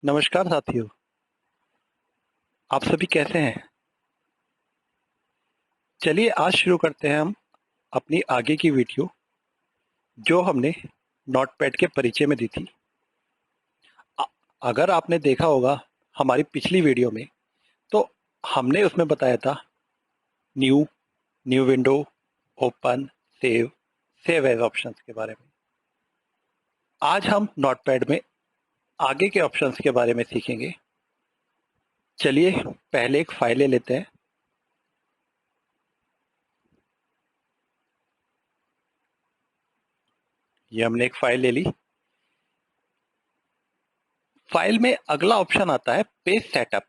नमस्कार साथियों, आप सभी कैसे हैं? चलिए आज शुरू करते हैं हम अपनी आगे की वीडियो जो हमने नोटपैड के परिचय में दी थी। अ- अगर आपने देखा होगा हमारी पिछली वीडियो में, तो हमने उसमें बताया था new, new window, open, save, save as options के बारे में। आज हम नोटपैड में आगे के ऑप्शंस के बारे में सीखेंगे। चलिए पहले एक फाइल ले लेते हैं। ये हमने एक फाइल ले ली। फाइल में अगला ऑप्शन आता है पेज सेटअप।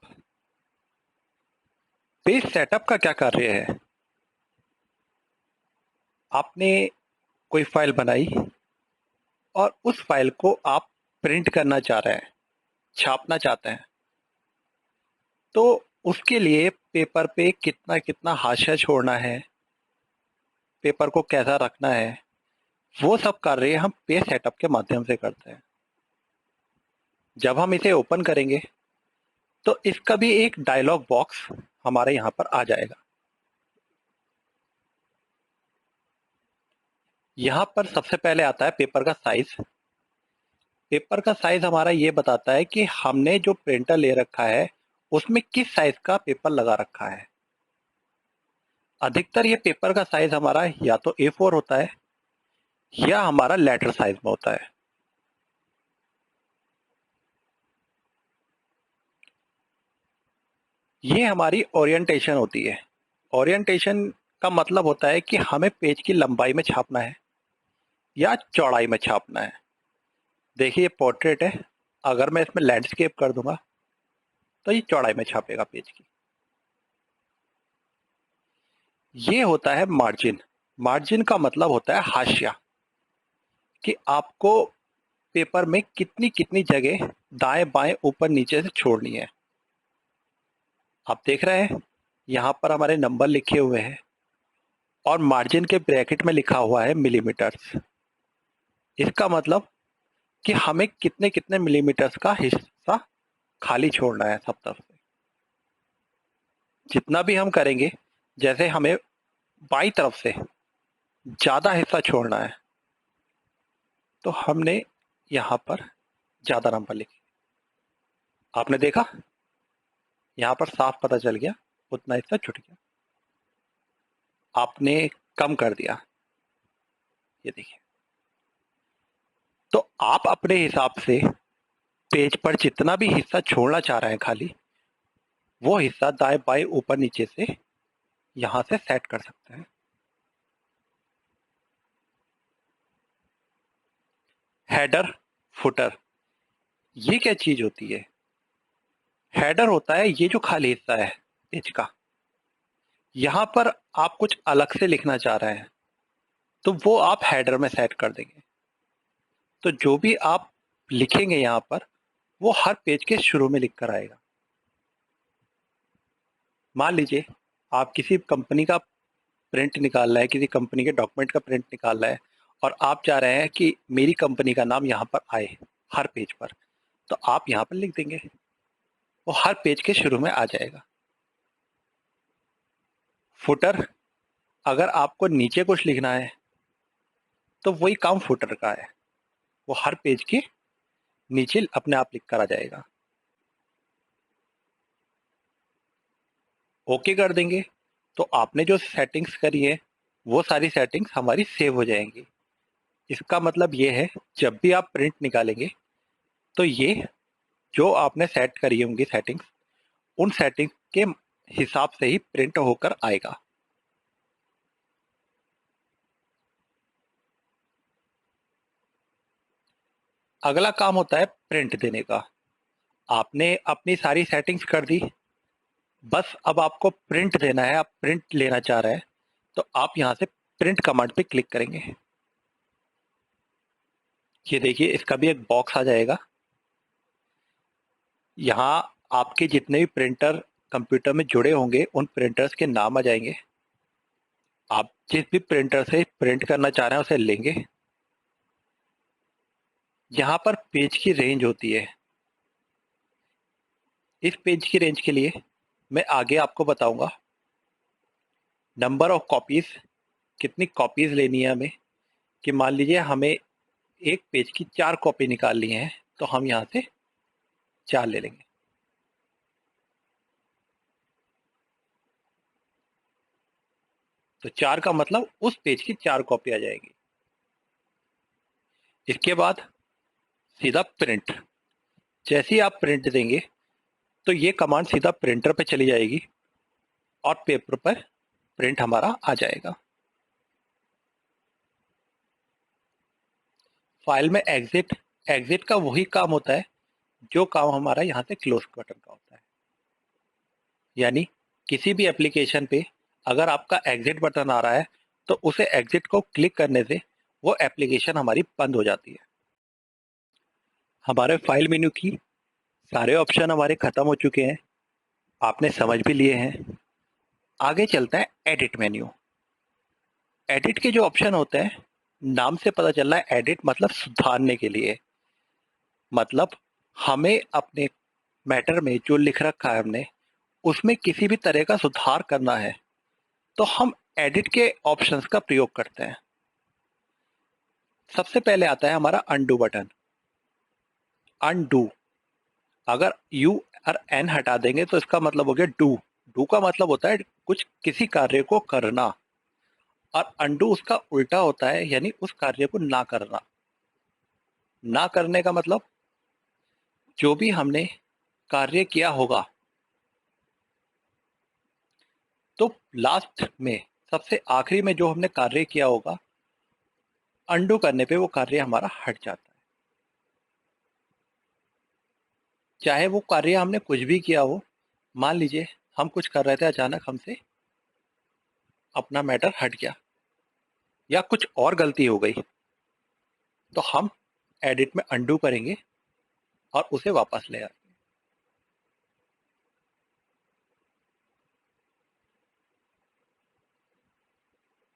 पेज सेटअप का क्या कार्य है? आपने कोई फाइल बनाई और उस फाइल को आप प्रिंट करना चाह रहे हैं, छापना चाहते हैं, तो उसके लिए पेपर पे कितना कितना हाशिया छोड़ना है, पेपर को कैसा रखना है, वो सब कार्य हम पेज सेटअप के माध्यम से करते हैं। जब हम इसे ओपन करेंगे तो इसका भी एक डायलॉग बॉक्स हमारे यहाँ पर आ जाएगा। यहाँ पर सबसे पहले आता है पेपर का साइज। पेपर का साइज हमारा ये बताता है कि हमने जो प्रिंटर ले रखा है उसमें किस साइज का पेपर लगा रखा है। अधिकतर ये पेपर का साइज हमारा या तो A4 होता है या हमारा लेटर साइज में होता है। ये हमारी ओरिएंटेशन होती है। ओरिएंटेशन का मतलब होता है कि हमें पेज की लंबाई में छापना है या चौड़ाई में छापना है। देखिए ये पोर्ट्रेट है, अगर मैं इसमें लैंडस्केप कर दूंगा तो ये चौड़ाई में छापेगा पेज की। ये होता है मार्जिन। मार्जिन का मतलब होता है हाशिया, कि आपको पेपर में कितनी कितनी जगह दाएं बाएं ऊपर नीचे से छोड़नी है। आप देख रहे हैं यहाँ पर हमारे नंबर लिखे हुए हैं और मार्जिन के ब्रैकेट में लिखा हुआ है मिलीमीटर्स। इसका मतलब कि हमें कितने कितने मिलीमीटर्स का हिस्सा खाली छोड़ना है सब तरफ से। जितना भी हम करेंगे, जैसे हमें बाई तरफ से ज्यादा हिस्सा छोड़ना है तो हमने यहाँ पर ज्यादा नंबर लिखे। आपने देखा यहाँ पर साफ पता चल गया, उतना हिस्सा छूट गया। आपने कम कर दिया, ये देखिए। तो आप अपने हिसाब से पेज पर जितना भी हिस्सा छोड़ना चाह रहे हैं खाली, वो हिस्सा दाएं बाएं ऊपर नीचे से यहाँ से सेट कर सकते हैं। हेडर, फुटर, ये क्या चीज होती है? हेडर होता है ये जो खाली हिस्सा है पेज का। यहाँ पर आप कुछ अलग से लिखना चाह रहे हैं तो वो आप हेडर में सेट कर देंगे। तो जो भी आप लिखेंगे यहाँ पर, वो हर पेज के शुरू में लिख कर आएगा। मान लीजिए आप किसी कंपनी का प्रिंट निकाल रहा है, किसी कंपनी के डॉक्यूमेंट का प्रिंट निकाल रहा है और आप चाह रहे हैं कि मेरी कंपनी का नाम यहाँ पर आए हर पेज पर, तो आप यहाँ पर लिख देंगे, वो हर पेज के शुरू में आ जाएगा। फुटर, अगर आपको नीचे कुछ लिखना है तो वही काम फुटर का है, वो हर पेज के नीचे अपने आप लिख कर आ जाएगा। ओके कर देंगे तो आपने जो सेटिंग्स करी है वो सारी सेटिंग्स हमारी सेव हो जाएंगी। इसका मतलब ये है जब भी आप प्रिंट निकालेंगे तो ये जो आपने सेट करी होंगी सेटिंग्स, उन सेटिंग्स के हिसाब से ही प्रिंट होकर आएगा। अगला काम होता है प्रिंट देने का। आपने अपनी सारी सेटिंग्स कर दी, बस अब आपको प्रिंट देना है, आप प्रिंट लेना चाह रहे हैं तो आप यहाँ से प्रिंट कमांड पे क्लिक करेंगे। ये देखिए इसका भी एक बॉक्स आ जाएगा। यहाँ आपके जितने भी प्रिंटर कंप्यूटर में जुड़े होंगे उन प्रिंटर्स के नाम आ जाएंगे। आप जिस भी प्रिंटर से प्रिंट करना चाह रहे हैं उसे लेंगे। यहाँ पर पेज की रेंज होती है। इस पेज की रेंज के लिए मैं आगे आपको बताऊंगा। नंबर ऑफ कॉपीज, कितनी कॉपीज लेनी है हमें, कि मान लीजिए हमें एक पेज की 4 कॉपी निकालनी है, तो हम यहाँ से 4 ले लेंगे। तो 4 का मतलब उस पेज की 4 कॉपी आ जाएगी। इसके बाद सीधा प्रिंट। जैसे ही आप प्रिंट देंगे तो ये कमांड सीधा प्रिंटर पे चली जाएगी और पेपर पर प्रिंट हमारा आ जाएगा। फाइल में एग्जिट, एग्जिट का वही काम होता है जो काम हमारा यहाँ से क्लोज बटन का होता है। यानी किसी भी एप्लीकेशन पे अगर आपका एग्जिट बटन आ रहा है तो उसे एग्जिट को क्लिक करने से वो एप्लीकेशन हमारी बंद हो जाती है। हमारे फाइल मेन्यू की सारे ऑप्शन हमारे खत्म हो चुके हैं, आपने समझ भी लिए हैं। आगे चलता है एडिट मेन्यू। एडिट के जो ऑप्शन होते हैं, नाम से पता चल रहा है एडिट मतलब सुधारने के लिए। मतलब हमें अपने मैटर में जो लिख रखा है हमने, उसमें किसी भी तरह का सुधार करना है तो हम एडिट के ऑप्शंस का प्रयोग करते हैं। सबसे पहले आता है हमारा अनडू बटन। अनडू, अगर यू और एन हटा देंगे तो इसका मतलब हो गया डू। डू का मतलब होता है कुछ किसी कार्य को करना, और अनडू उसका उल्टा होता है, यानी उस कार्य को ना करना। ना करने का मतलब जो भी हमने कार्य किया होगा तो लास्ट में, सबसे आखिरी में जो हमने कार्य किया होगा, अनडू करने पे वो कार्य हमारा हट जाता है। चाहे वो कार्य हमने कुछ भी किया हो, मान लीजिए हम कुछ कर रहे थे, अचानक हमसे अपना मैटर हट गया या कुछ और गलती हो गई, तो हम एडिट में अनडू करेंगे और उसे वापस ले आएंगे।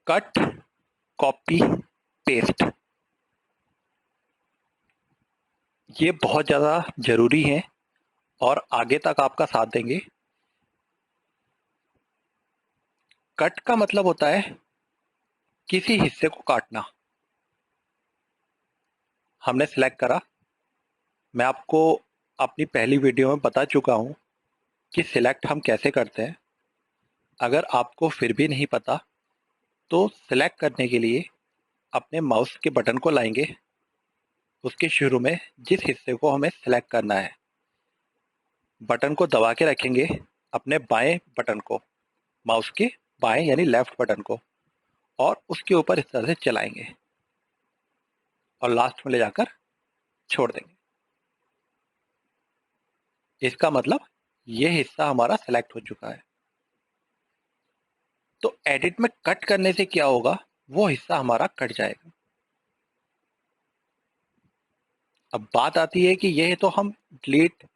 कट, कॉपी, पेस्ट, ये बहुत ज़्यादा जरूरी है और आगे तक आपका साथ देंगे। कट का मतलब होता है किसी हिस्से को काटना। हमने सेलेक्ट करा, मैं आपको अपनी पहली वीडियो में बता चुका हूँ कि सिलेक्ट हम कैसे करते हैं। अगर आपको फिर भी नहीं पता तो सिलेक्ट करने के लिए अपने माउस के बटन को लाएंगे, उसके शुरू में जिस हिस्से को हमें सेलेक्ट करना है, बटन को दबा के रखेंगे, अपने बाएं बटन को, माउस के बाएं यानी लेफ्ट बटन को, और उसके ऊपर इस तरह से चलाएंगे और लास्ट में ले जाकर छोड़ देंगे। इसका मतलब ये हिस्सा हमारा सेलेक्ट हो चुका है। तो एडिट में कट करने से क्या होगा, वो हिस्सा हमारा कट जाएगा। अब बात आती है कि यह तो हम डिलीट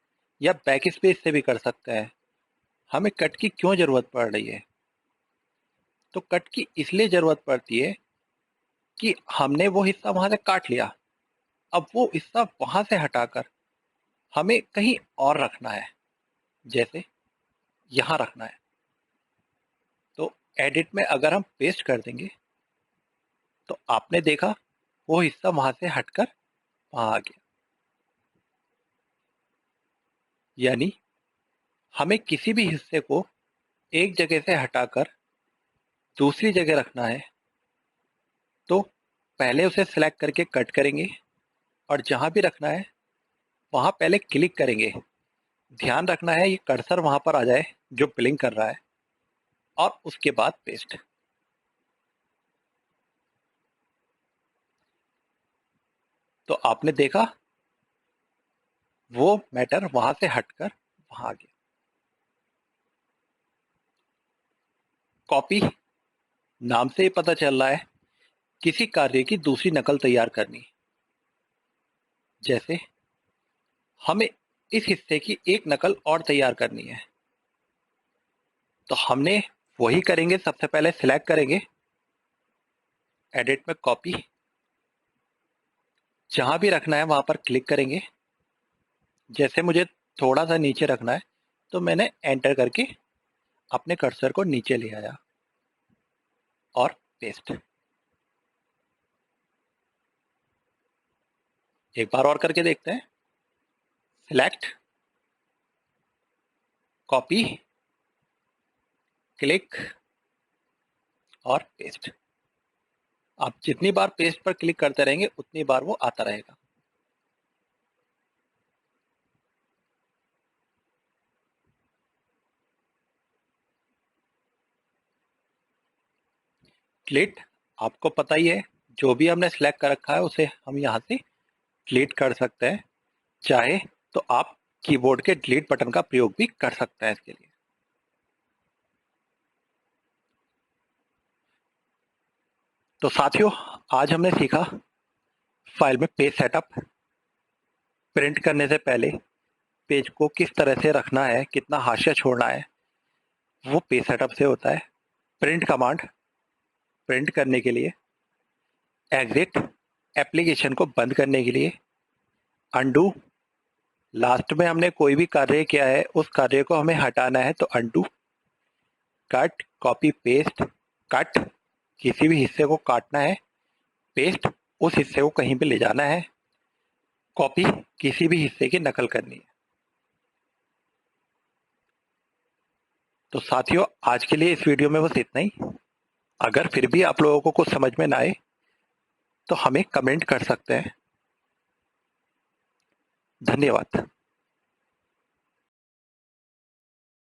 या बैक स्पेस से भी कर सकते हैं, हमें कट की क्यों जरूरत पड़ रही है? तो कट की इसलिए जरूरत पड़ती है कि हमने वो हिस्सा वहां से काट लिया, अब वो हिस्सा वहां से हटाकर हमें कहीं और रखना है, जैसे यहाँ रखना है। तो एडिट में अगर हम पेस्ट कर देंगे तो आपने देखा वो हिस्सा वहां से हटकर वहां आ गया। यानी हमें किसी भी हिस्से को एक जगह से हटाकर दूसरी जगह रखना है तो पहले उसे सिलेक्ट करके कट करेंगे, और जहां भी रखना है वहां पहले क्लिक करेंगे। ध्यान रखना है ये कर्सर वहां पर आ जाए जो ब्लिंक कर रहा है, और उसके बाद पेस्ट। तो आपने देखा वो मैटर वहां से हटकर वहां आ गया। कॉपी, नाम से ही पता चल रहा है किसी कार्य की दूसरी नकल तैयार करनी। जैसे हमें इस हिस्से की एक नकल और तैयार करनी है, तो हमने वही करेंगे, सबसे पहले सिलेक्ट करेंगे एडिट में कॉपी, जहां भी रखना है वहां पर क्लिक करेंगे। जैसे मुझे थोड़ा सा नीचे रखना है तो मैंने एंटर करके अपने कर्सर को नीचे ले आया और पेस्ट। एक बार और करके देखते हैं। सिलेक्ट, कॉपी, क्लिक और पेस्ट। आप जितनी बार पेस्ट पर क्लिक करते रहेंगे उतनी बार वो आता रहेगा। डिलीट, आपको पता ही है, जो भी हमने सिलेक्ट कर रखा है उसे हम यहाँ से डिलीट कर सकते हैं। चाहे तो आप कीबोर्ड के डिलीट बटन का प्रयोग भी कर सकते हैं इसके लिए। तो साथियों, आज हमने सीखा फाइल में पेज सेटअप। प्रिंट करने से पहले पेज को किस तरह से रखना है, कितना हाशिया छोड़ना है, वो पेज सेटअप से होता है। प्रिंट कमांड प्रिंट करने के लिए, एग्जिट एप्लीकेशन को बंद करने के लिए, अनडू लास्ट में हमने कोई भी कार्य किया है उस कार्य को हमें हटाना है तो undo, cut copy paste, cut किसी भी हिस्से को काटना है, पेस्ट उस हिस्से को कहीं पे ले जाना है, कॉपी किसी भी हिस्से की नकल करनी है। तो साथियों, आज के लिए इस वीडियो में बस इतना ही। अगर फिर भी आप लोगों को कुछ समझ में ना आए तो हमें कमेंट कर सकते हैं। धन्यवाद।